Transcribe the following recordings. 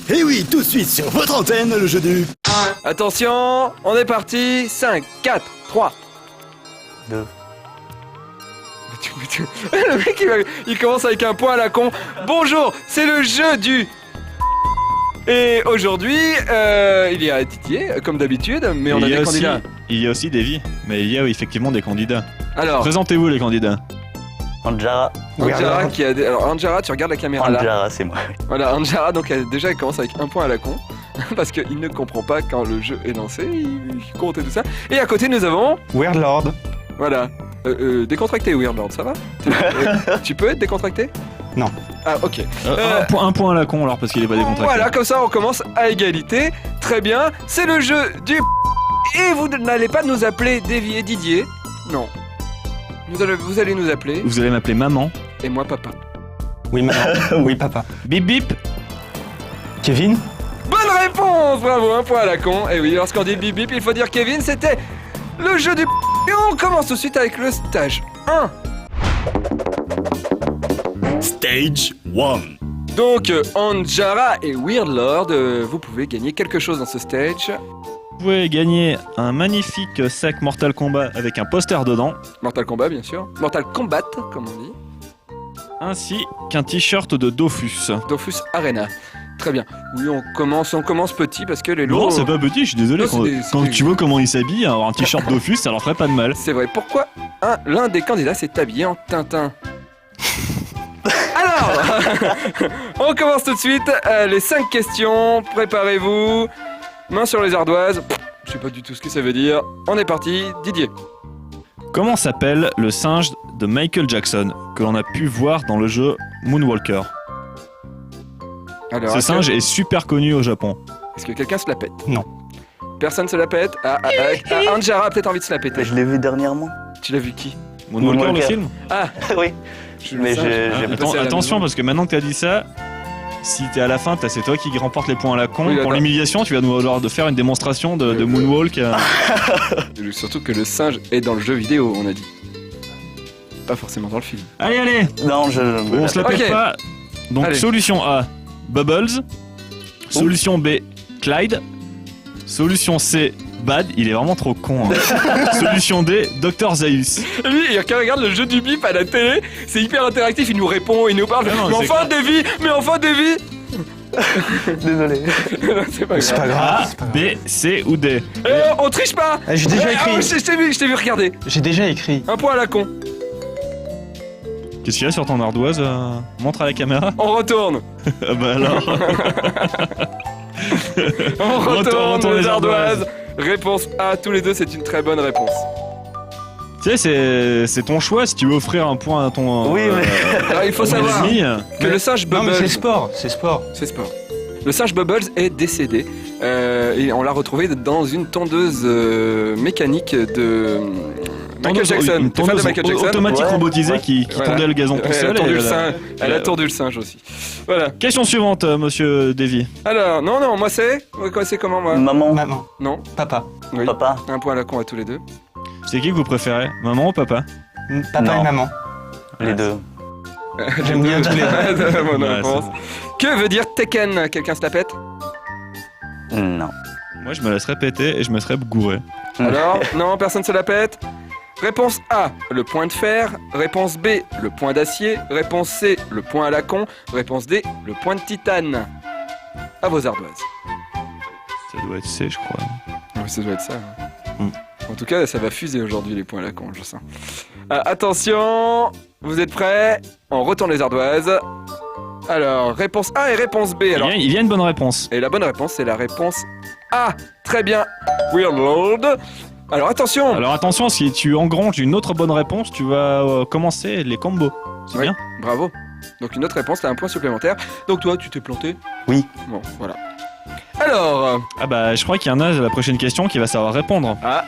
Et oui, tout de suite sur votre antenne, le jeu du... Attention, on est parti. 5, 4, 3. 2. Le mec il commence avec un point à la con. Bonjour, c'est le jeu du... Et aujourd'hui, il y a Didier, comme d'habitude, mais on a des candidats. Il y a aussi des vies, mais il y a effectivement des candidats. Alors, présentez-vous les candidats. Anjara. Anjara qui a... Alors Anjara, tu regardes la caméra là. Anjara, c'est moi. Voilà, Anjara, donc déjà il commence avec un point à la con. Parce qu'il ne comprend pas quand le jeu est lancé, il compte et tout ça. Et à côté nous avons... Weirdlord. Voilà. Décontracté Weirdlord, ça va? Tu peux être décontracté? Non. Ah ok. Un point à la con alors parce qu'il est pas décontracté. Voilà, comme ça on commence à égalité. Très bien, c'est le jeu du... Et vous n'allez pas nous appeler Davy et Didier. Non. Vous allez nous appeler... Vous allez m'appeler maman. Et moi papa. Oui, maman. Oui, papa. Bip bip. Kevin. Bonne réponse. Bravo, un point à la con. Et oui, lorsqu'on dit bip bip, il faut dire Kevin, c'était le jeu du... Et on commence tout de suite avec le stage 1. Stage 1. Donc, Anjara et Weirdlord, vous pouvez gagner quelque chose dans ce stage. Vous pouvez gagner un magnifique sac Mortal Kombat avec un poster dedans, Mortal Kombat, bien sûr. Mortal Kombat, comme on dit. ainsi qu'un t-shirt de Dofus. Dofus Arena. Très bien. Oui, on commence petit parce que les lots... Non, c'est pas petit, je suis désolé. Non, c'est Quand des- tu vois comment il s'habille, avoir un t-shirt Dofus, ça leur ferait pas de mal. C'est vrai. Pourquoi l'un des candidats s'est habillé en Tintin? Alors, on commence tout de suite. Les 5 questions. Préparez-vous. Main sur les ardoises. Je sais pas du tout ce que ça veut dire. On est parti. Didier. Comment s'appelle le singe de Michael Jackson que l'on a pu voir dans le jeu Moonwalker? Alors, Ce singe est super connu au Japon. est-ce que quelqu'un se la pète? Non. Personne se la pète? Anjara a peut-être envie de se la péter. Je l'ai vu dernièrement. Tu l'as vu qui? Moonwalker, le Moonwalker. film? Ah, Oui. Mais le singe. j'ai Ah, passé à la Attention maison. parce que maintenant que t'as dit ça, si t'es à la fin, c'est toi qui remporte les points à la con. Oui, Pour d'accord. l'humiliation, tu vas nous avoir de faire une démonstration de Moonwalk. Surtout que le singe est dans le jeu vidéo, on a dit. Pas forcément dans le film. Allez, allez, Non, on se la pète Ok. pas. Donc Allez. solution A, Bubbles. Solution B, Clyde. Solution C, Bad. Il est vraiment trop con. Hein. Solution D, Dr Zaius. Lui, quand il regarde le jeu du bip à la télé, c'est hyper interactif, il nous répond, il nous parle. Non, mais c'est enfin, Davy. Désolé. Non, c'est pas C'est pas grave. grave. A, c'est pas grave. B, C ou D. On triche pas. J'ai déjà écrit. Je t'ai vu regarder. J'ai déjà écrit. Un point à la con. Qu'est-ce qu'il y a sur ton ardoise? Montre à la caméra. On retourne. Ah bah alors. On Retourne retourne les les ardoises. ardoises. Réponse A, tous les deux, c'est une très bonne réponse. Tu sais, c'est ton choix si tu veux offrir un point à ton. Oui, mais- Alors, il faut ton savoir ennemi. que le singe Non, mais Bubbles... c'est sport. C'est sport. C'est sport. Le singe Bubbles est décédé et on l'a retrouvé dans une tondeuse mécanique de Michael Jackson. Une T'es fan de tondeuse Michael Jackson? automatique Ouais. robotisée Ouais. qui Voilà. tondait le gazon tout Elle a seul. tordu et le elle a- singe. Elle a tordu le singe aussi. Voilà. Question suivante, monsieur Davy. Alors, non, moi c'est... C'est comment moi? Maman, Maman. Non. Papa. Oui. papa. Un point à la con à tous les deux. C'est qui que vous préférez, maman ou papa? Papa Non. et maman. Les deux. J'aime bien tous les deux. Bonne Ouais, réponse. Que veut dire Tekken? Quelqu'un se la pète? Non. Moi, je me laisserais péter et je me serais gouré. Alors, non, personne se la pète. Réponse A, le point de fer. Réponse B, le point d'acier. Réponse C, le point à la con. Réponse D, le point de titane. À vos ardoises. Ça doit être C, je crois. Oui, ça doit être ça. Mm. En tout cas, ça va fuser aujourd'hui les points à la con, je sens. Attention, vous êtes prêts? On retourne les ardoises. Alors, réponse A et réponse B. Alors, Il y a une bonne réponse. et la bonne réponse, c'est la réponse A. Très bien, Weirdlord. Alors attention. Alors attention, si tu engranges une autre bonne réponse, tu vas commencer les combos. C'est Ouais. bien? Bravo. Donc une autre réponse, t'as un point supplémentaire. Donc toi, tu t'es planté? Oui. Bon, voilà. Alors, Ah bah, je crois qu'il y en a la prochaine question qui va savoir répondre. Ah.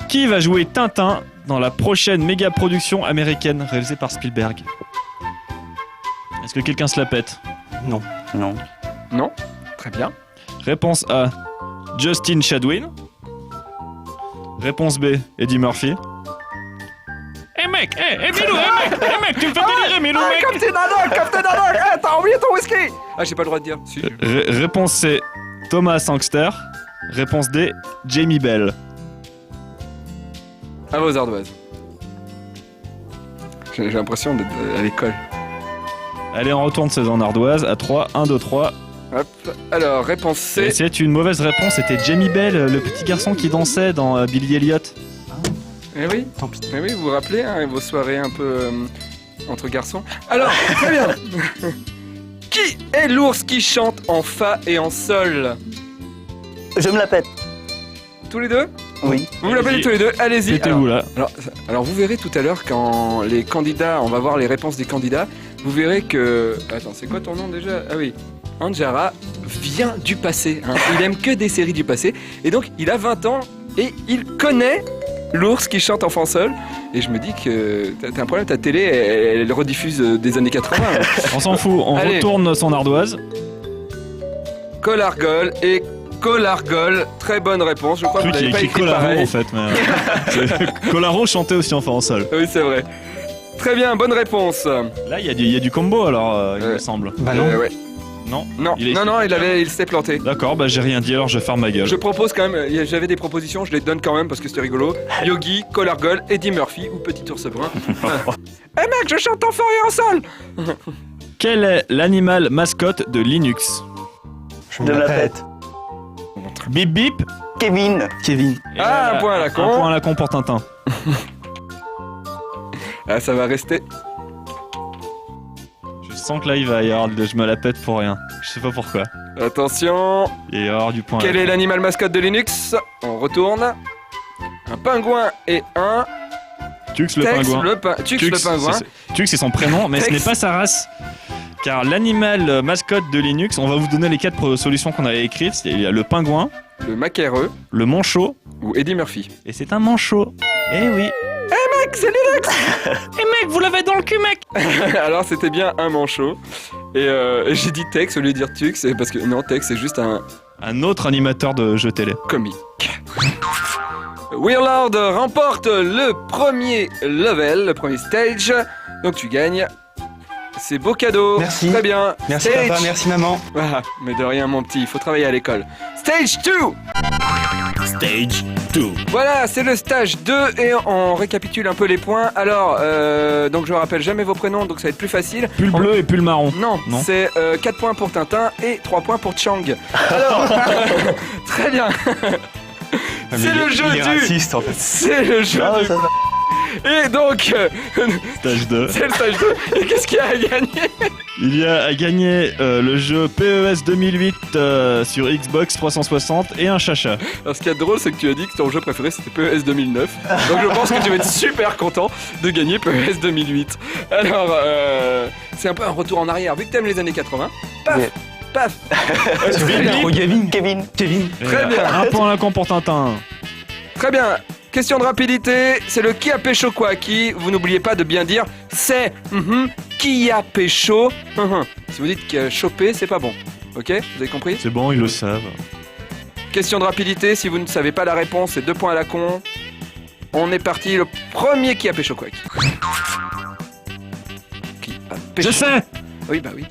Qui va jouer Tintin dans la prochaine méga production américaine réalisée par Spielberg? Est-ce que quelqu'un se la pète? Non. Non. non. Très bien. Réponse A, Justin Chadwin. Réponse B, Eddie Murphy. Eh mec, Milou, mec, tu me fais délirer, mais le mec. Captain Haddock, t'as oublié ton whisky. Ah, j'ai pas le droit de dire. Si. Réponse C, Thomas Sangster. Réponse D, Jamie Bell. À vos ardoises. J'ai l'impression d'être à l'école. Allez, on retourne ces en ardoise à 3. 1, 2, 3. Hop. Alors, réponse C. Et c'est une mauvaise réponse, c'était Jamie Bell, le petit garçon qui dansait dans Billy Elliot. Eh oui. Tant pis. Eh oui, vous vous rappelez, hein, vos soirées un peu entre garçons. Alors, très bien. Qui est l'ours qui chante en fa et en sol? Je me la pète. Tous les deux? Oui. Vous me l'appelez tous les deux, allez-y. Mettez-vous là. Alors vous verrez tout à l'heure quand les candidats, on va voir les réponses des candidats, vous verrez que... Attends, c'est quoi ton nom déjà? Ah oui, Anjara vient du passé, hein. Il aime que des séries du passé, et donc il a 20 ans et il connaît l'ours qui chante en fan seul. Et je me dis que t'as un problème, ta télé, elle rediffuse des années 80. On s'en fout, on Allez. retourne son ardoise. Colargol et Colargol, très bonne réponse, je crois Je que crois vous qu'il y a l'avez pas écrit écrit Colaro pareil. en fait. Mais... Colaro chantait aussi en en sol. Oui, c'est vrai. Très bien, bonne réponse. Là, il y a du combo alors, il me semble. Bah non. Ouais. Non Non, Il est- il s'est planté. D'accord, bah j'ai rien dit alors je vais faire ma gueule. Je propose quand même, j'avais des propositions, je les donne quand même parce que c'était rigolo. Yogi, Colargol, Eddie Murphy ou Petit Ours Brun. Eh mec, je chante en forêt en sol. Quel est l'animal mascotte de Linux? Je me la pète. Bip bip. Kevin. Kevin. Et Ah, un point à la con. Un point à la con pour Tintin. Ah, ça va rester. Je sens que là il va y avoir je me la pète pour rien. Je sais pas pourquoi. Attention. Il va y avoir du point. à Quel la est con. l'animal mascotte de Linux? On retourne. Un pingouin et un Tux le Tex pingouin. Tux le pingouin. Tux c'est son prénom, mais ce Tex. n'est pas sa race. Car l'animal mascotte de Linux, on va vous donner les 4 solutions qu'on avait écrites. Il y a le pingouin, Le macaireux le manchot, ou Eddie Murphy. et c'est un manchot. Eh oui. Mec, c'est Linux. Eh mec, vous l'avez dans le cul, mec. Alors c'était bien un manchot. Et j'ai dit Tex au lieu de dire Tux, parce que non, Tex c'est juste un Un autre animateur de jeux télé. comique. Weirlord remporte le premier level, le premier stage. Donc tu gagnes. C'est beau cadeau. Merci. Très bien. Merci Stage. papa, merci maman. Ah, mais de rien mon petit, il faut travailler à l'école. Stage 2. Stage 2. Voilà, c'est le stage 2 et on récapitule un peu les points. Alors, donc je rappelle jamais vos prénoms, donc ça va être plus facile. Pull bleu et pull marron. Non, Non. c'est 4 points pour Tintin et 3 points pour Chang. Alors, très bien. Ah, mais C'est le jeu il est du... raciste en fait. C'est le jeu Ah, du... ça va. Et donc, Stage 2. c'est le stage 2. Et qu'est-ce qu'il y a à gagner? Il y a à gagner le jeu PES 2008 sur Xbox 360 et un chacha. Alors, ce qu'il y a de drôle, c'est que tu as dit que ton jeu préféré c'était PES 2009. Donc, je pense que tu vas être super content de gagner PES 2008. Alors, c'est un peu un retour en arrière. Vu que t'aimes les années 80, paf, Oui. paf. Tu Très veux bien. trop Gavin. Kevin. Kevin. Très bien. Un point à la con pour Tintin. Très bien. Question de rapidité, c'est le qui a pécho quoi qui. Vous n'oubliez pas de bien dire c'est qui a pécho. Si vous dites que choper, c'est pas bon. Ok? Vous avez compris? C'est bon, ils le savent. Question de rapidité, si vous ne savez pas la réponse, c'est 2 points à la con. On est parti, le premier qui a pécho quoi qui a pécho. Je sais. Oui, bah oui.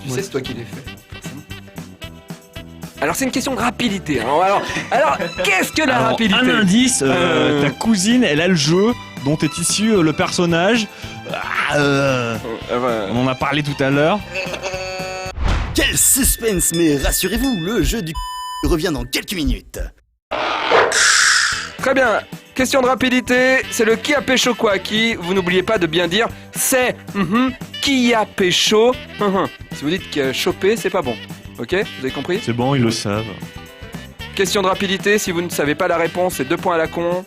Tu sais, c'est toi qui l'as fait. forcément. Alors, c'est une question de rapidité. hein. Alors qu'est-ce que la Alors, rapidité? un indice, ta cousine, elle a le jeu dont est issu le personnage. Voilà. On en a parlé tout à l'heure. Quel suspense, mais rassurez-vous, le jeu du revient dans quelques minutes. Très bien. Question de rapidité, c'est le qui a pécho quoi qui. Vous n'oubliez pas de bien dire c'est qui a pécho. Si vous dites que choper, c'est pas bon. Ok? Vous avez compris? C'est bon, ils le savent. Question de rapidité, si vous ne savez pas la réponse, c'est 2 points à la con.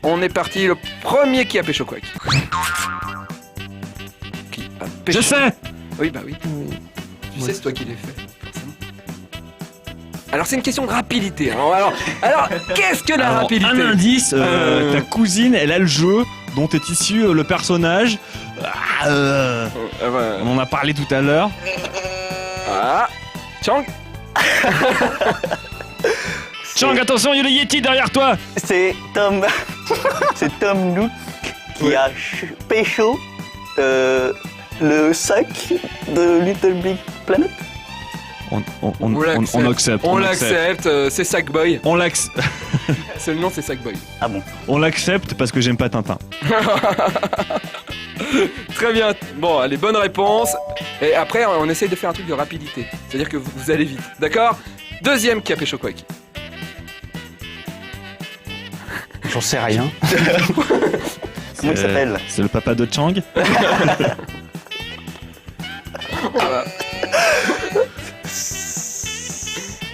On est parti, le premier qui a pécho quoi qui a pécho. Je sais. Oui, bah oui. Tu sais, c'est toi qui l'as fait. forcément. Alors, c'est une question de rapidité. hein. Alors qu'est-ce que la Alors, rapidité? un indice, ta cousine, elle a le jeu dont est issu le personnage. Voilà. On en a parlé tout à l'heure. Ah, Chang. Chang, attention, il y a le Yeti derrière toi. C'est Tom. C'est Tom Nook. qui a pécho le sac de Little Big Planet. On accepte. On l'accepte, c'est Sackboy. On l'accepte. C'est le nom, c'est Sackboy. Ah bon? On l'accepte parce que j'aime pas Tintin. Très bien. Bon, allez, bonne réponse. Et après, on essaye de faire un truc de rapidité. C'est-à-dire que vous allez vite. D'accord? Deuxième qui a pécho quoi? J'en sais rien. Comment il s'appelle? C'est le papa de Chang.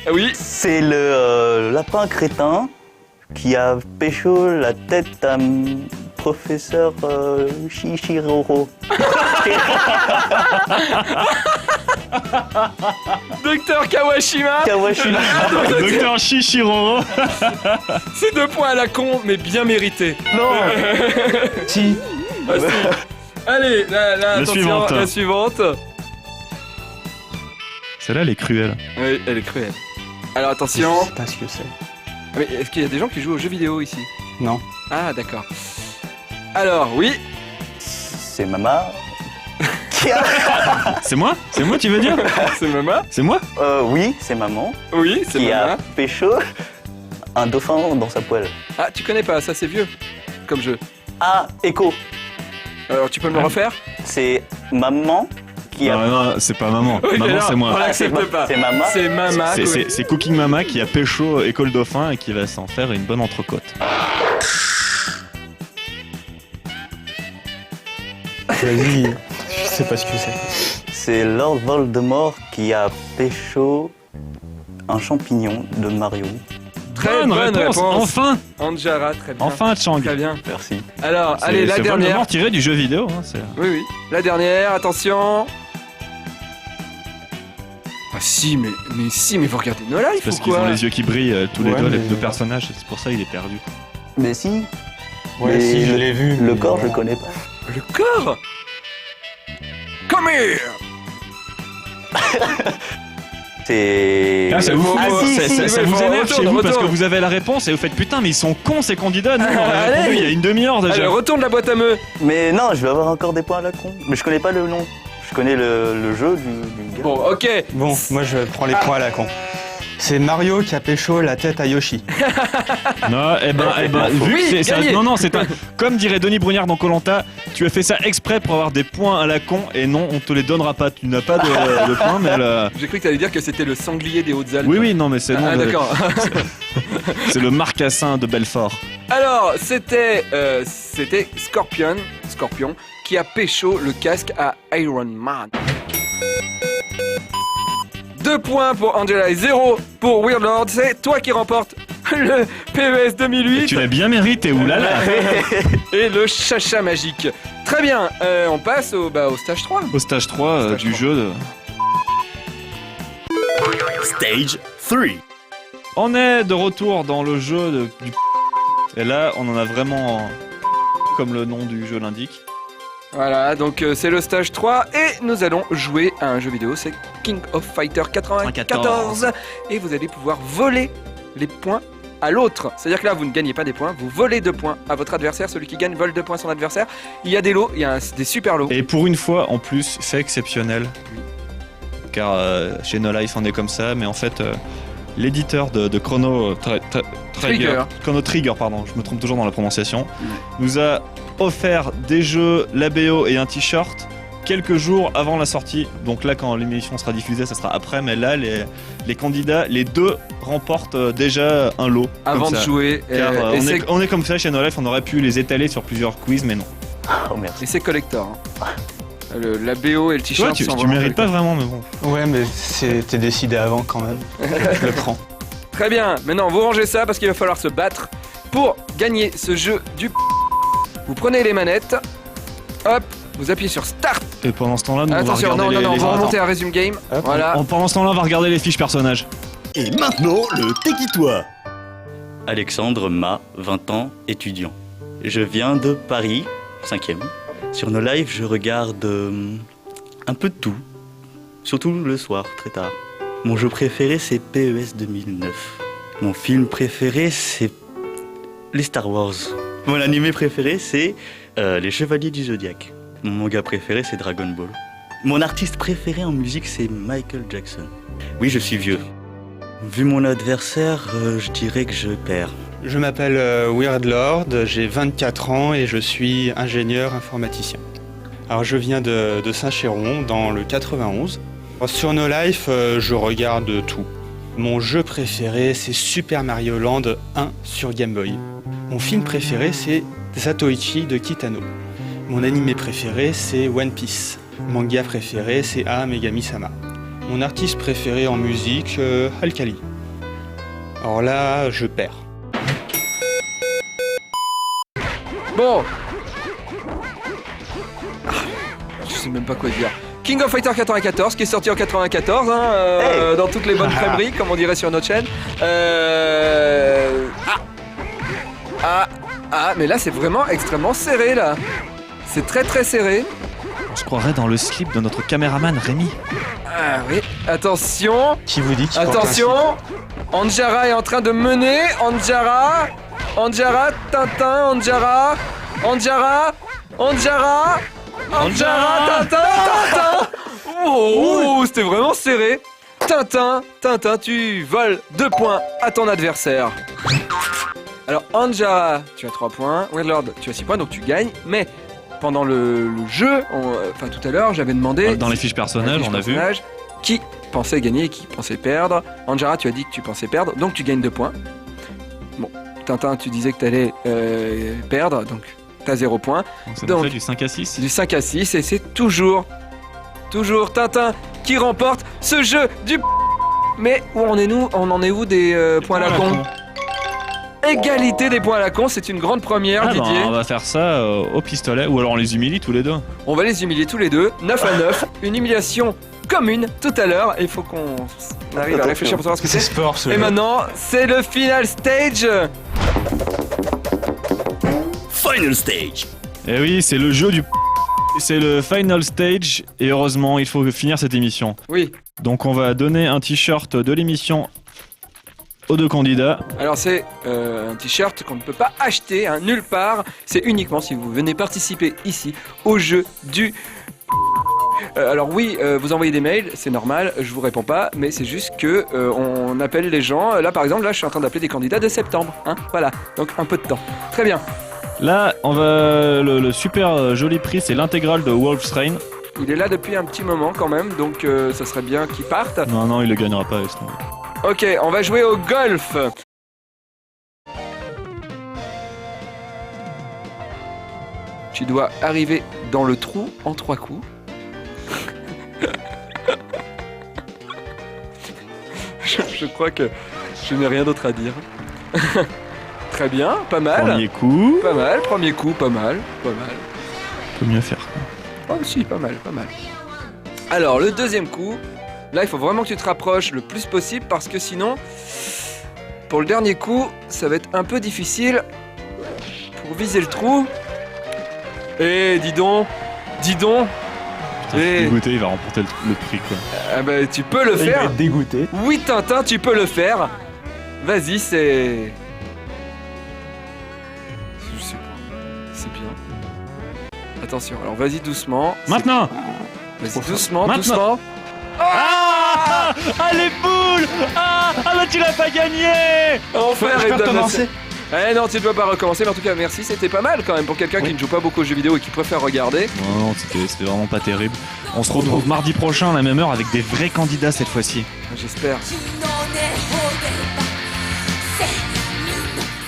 Ah oui. C'est le lapin crétin qui a pécho la tête à professeur Shishiroro. Docteur Kawashima. Kawashima. Docteur Shishiro. C'est 2 points à la con, mais bien mérité. Non. Si. Ah, si. Allez, là, attention, suivante. la suivante. Celle-là, elle est cruelle. Oui, elle est cruelle. Alors Je attention. sais pas ce que c'est. Mais est-ce qu'il y a des gens qui jouent aux jeux vidéo ici? Non. Ah, d'accord. Alors, oui. C'est Mama. Qui a... C'est moi? C'est moi, tu veux dire? C'est Mama. C'est moi? Oui, c'est maman Oui, c'est qui Mama. a pécho un dauphin dans sa poêle. Ah, tu connais pas, ça c'est vieux comme jeu. Ah, Echo. Alors, tu peux me le refaire? C'est maman qui a... Non, c'est pas maman. Oui, Maman, alors, c'est moi. on l'accepte pas. C'est Mama. C'est Mama. C'est Cooking Mama qui a pécho École Dauphin et qui va s'en faire une bonne entrecôte. Vas-y. Je sais pas ce que c'est. C'est Lord Voldemort qui a pécho un champignon de Mario. Très bonne réponse. Enfin. Anjara, très bien. Enfin, Chang. Très bien. Merci. Alors, C'est- allez, la c'est dernière. Voldemort tiré du jeu vidéo. Hein, Oui, oui. La dernière, attention. Ah si, mais vous regardez nos lives parce ou qu'ils quoi? ont les yeux qui brillent, tous les Ouais, deux, les mais- deux personnages. C'est pour ça qu'il est perdu. Mais si, Ouais, Mais si, je l'ai vu. le mais corps, je bon. connais pas. Le corps? Come here. C'est... Ah, ça vous, Ah, si, si, ça ouais, vous faut- énerve chez retourne, vous parce que retourne. vous avez la réponse et vous faites putain mais ils sont cons ces candidats. Nous on aurait Allez. répondu il y a une demi-heure déjà. Allez, retourne la boîte à meux. Mais non, je vais avoir encore des points à la con. Mais je connais pas le nom. Je connais le jeu du gars. Bon, ok. Bon, moi je prends les points à la con. C'est Mario qui a pécho la tête à Yoshi. Non, vu Oui, que c'est gagné. non, c'est un, comme dirait Denis Brugnard dans Koh-Lanta, tu as fait ça exprès pour avoir des points à la con et non, on te les donnera pas. Tu n'as pas de points, mais J'ai cru que t'allais dire que c'était le sanglier des Hautes-Alpes. oui, non, mais c'est non, Ah, d'accord. c'est le marcassin de Belfort. Alors, c'était Scorpion qui a pécho le casque à Iron Man. 2 points pour Angela et 0 pour Weirdlord. C'est toi qui remporte le PES 2008 Tu l'as bien mérité, oulala. et le chacha magique. Très bien, on passe au stage 3. Au stage 3 Stage du 3. jeu. Stage 3. On est de retour dans le jeu du. Et là, on en a vraiment, comme le nom du jeu l'indique. Voilà, donc c'est le stage 3 et nous allons jouer à un jeu vidéo, c'est King of Fighter 94 et vous allez pouvoir voler les points à l'autre. C'est-à-dire que là, vous ne gagnez pas des points, vous volez 2 points à votre adversaire, celui qui gagne vole 2 points à son adversaire. Il y a des lots, il y a des super lots. Et pour une fois, en plus, fait exceptionnel. Car chez No Life, on est comme ça, mais en fait, l'éditeur de Chrono Trigger. Chrono Trigger, pardon, je me trompe toujours dans la prononciation, nous a offert des jeux, la BO et un t-shirt quelques jours avant la sortie. Donc là, quand l'émission sera diffusée, ça sera après, mais là, les candidats, les deux remportent déjà un lot. Avant comme de ça. jouer. Car et c'est- on est comme ça chez No Life, on aurait pu les étaler sur plusieurs quiz, mais non. Oh merde. Et c'est collector. hein. La BO et le Toi, t-shirt tu sont tu vraiment mérites pas collector. vraiment, mais bon. Ouais, mais c'était décidé avant quand même. Je le prends. Très bien, maintenant vous rangez ça parce qu'il va falloir se battre pour gagner ce jeu du Vous prenez les manettes, hop, vous appuyez sur Start. Et pendant ce temps-là, nous, Attention, on va non, regarder on les va remonter à Resume Game. Hop. Voilà. Pendant ce temps-là, on va regarder les fiches personnages. Et maintenant, le Téquitois. Alexandre Ma, 20 ans, étudiant. Je viens de Paris, 5e. Sur nos lives, je regarde un peu de tout. Surtout le soir, très tard. Mon jeu préféré, c'est PES 2009. Mon film préféré, c'est les Star Wars. Mon animé préféré, c'est Les Chevaliers du Zodiaque. Mon manga préféré, c'est Dragon Ball. Mon artiste préféré en musique, c'est Michael Jackson. Oui, je suis vieux. Vu mon adversaire, je dirais que je perds. Je m'appelle Weird Lord, j'ai 24 ans et je suis ingénieur informaticien. Alors je viens de Saint-Chéron, dans le 91. Sur No Life, je regarde tout. Mon jeu préféré, c'est Super Mario Land 1 sur Game Boy. Mon film préféré, c'est Zatoichi de Kitano. Mon animé préféré, c'est One Piece. Mon manga préféré, c'est A Megami-sama. Mon artiste préféré en musique, Alkali. Alors là, je perds. Bon. Je sais même pas quoi dire. King of Fighter 94 qui est sorti en 94 dans toutes les bonnes crèmeries comme on dirait sur notre chaîne. Mais là c'est vraiment extrêmement serré là. C'est très très serré. On se croirait dans le slip de notre caméraman Rémi. Ah oui. Attention. Qui vous dit qu'il porte un Attention. Anjara est en train de mener. Anjara, Tintin, Anjara, Tintin. Oh, c'était vraiment serré. Tintin, tu voles 2 points à ton adversaire. Alors Anjara, tu as 3 points. Weirlord, tu as 6 points, donc tu gagnes. Mais pendant le jeu, tout à l'heure, j'avais demandé... Dans les fiches personnages, on a vu. Qui pensait gagner et qui pensait perdre. Anjara, tu as dit que tu pensais perdre, donc tu gagnes 2 points. Bon, Tintin, tu disais que tu allais perdre, donc tu as 0 points. Donc ça nous fait du 5 à 6. Du 5 à 6, et c'est toujours Tintin qui remporte ce jeu du... Mais où on en est où des points à la con? Égalité des points à la con, c'est une grande première, Didier. On va faire ça au pistolet, ou alors on les humilie tous les deux. On va les humilier tous les deux, 9 à 9, une humiliation commune tout à l'heure. Il faut qu'on arrive à réfléchir pour savoir ce que c'est. sport ce Et jeu. maintenant, c'est le final stage. Final stage. Et oui, c'est le jeu du... C'est le final stage, et heureusement, il faut finir cette émission. Oui, Donc on va donner un t-shirt de l'émission aux 2 candidats. alors c'est un t-shirt qu'on ne peut pas acheter nulle part. C'est uniquement si vous venez participer ici au jeu du... alors oui, vous envoyez des mails, c'est normal, je vous réponds pas, mais c'est juste que on appelle les gens. Là par exemple, je suis en train d'appeler des candidats de septembre. Voilà, donc un peu de temps. Très bien. Là, on va le super joli prix, c'est l'intégrale de Wolf's Rain. Il est là depuis un petit moment quand même, donc ça serait bien qu'il parte. Non, il le gagnera pas. Laisse tomber. Ok, on va jouer au golf. Tu dois arriver dans le trou en 3 coups. je crois que je n'ai rien d'autre à dire. Très bien, pas mal. Premier coup. Pas mal, premier coup, pas mal. Peut mieux faire. Oh si, pas mal. Alors, le deuxième coup, là, il faut vraiment que tu te rapproches le plus possible parce que sinon, pour le dernier coup, ça va être un peu difficile pour viser le trou. Eh, dis donc. Putain, Eh. dégoûté, il va remporter le prix quoi. Ah bah, tu peux le Il va faire. être dégoûté. Oui, Tintin, tu peux le faire. Vas-y, c'est... Je sais pas. C'est bien. Attention, alors vas-y doucement. Maintenant. Vas-y doucement, Maintenant. doucement. Ah les boules. Ah bah tu l'as pas gagné. Enfin, Je peux recommencer. Eh non, tu ne dois pas recommencer, mais en tout cas, merci, c'était pas mal quand même pour quelqu'un qui ne joue pas beaucoup aux jeux vidéo et qui préfère regarder. Non, c'était vraiment pas terrible. On se retrouve mardi prochain à la même heure avec des vrais candidats cette fois-ci. J'espère.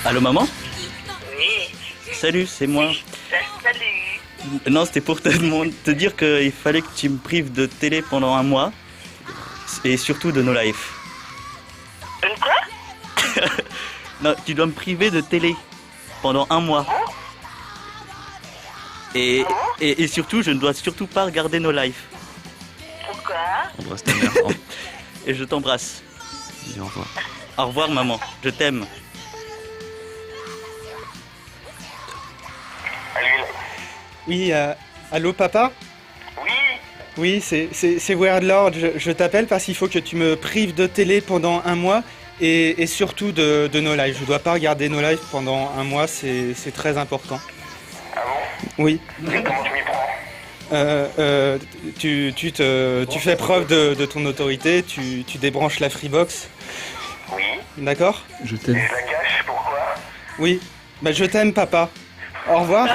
Allô maman? Salut, c'est moi. Salut. Non, c'était pour te dire qu'il fallait que tu me prives de télé pendant 1 mois. Et surtout de No Life. Une quoi? Non, tu dois me priver de télé pendant 1 mois. Et surtout, je ne dois surtout pas regarder No Life. Pourquoi? Embrasse ta mère. Et je t'embrasse. Dis au revoir. Au revoir maman, je t'aime. Oui, allô papa? Oui. Oui, c'est Weird Lord. Je t'appelle parce qu'il faut que tu me prives de télé pendant 1 mois et surtout de No Life. Je dois pas regarder No Life pendant 1 mois, c'est très important. Ah bon? Oui. Et comment tu m'y prends? Tu fais preuve de ton autorité, tu débranches la Freebox, Oui. d'accord? Je Et t'aime. je la cache, pourquoi? Oui. Bah je t'aime papa. Au revoir.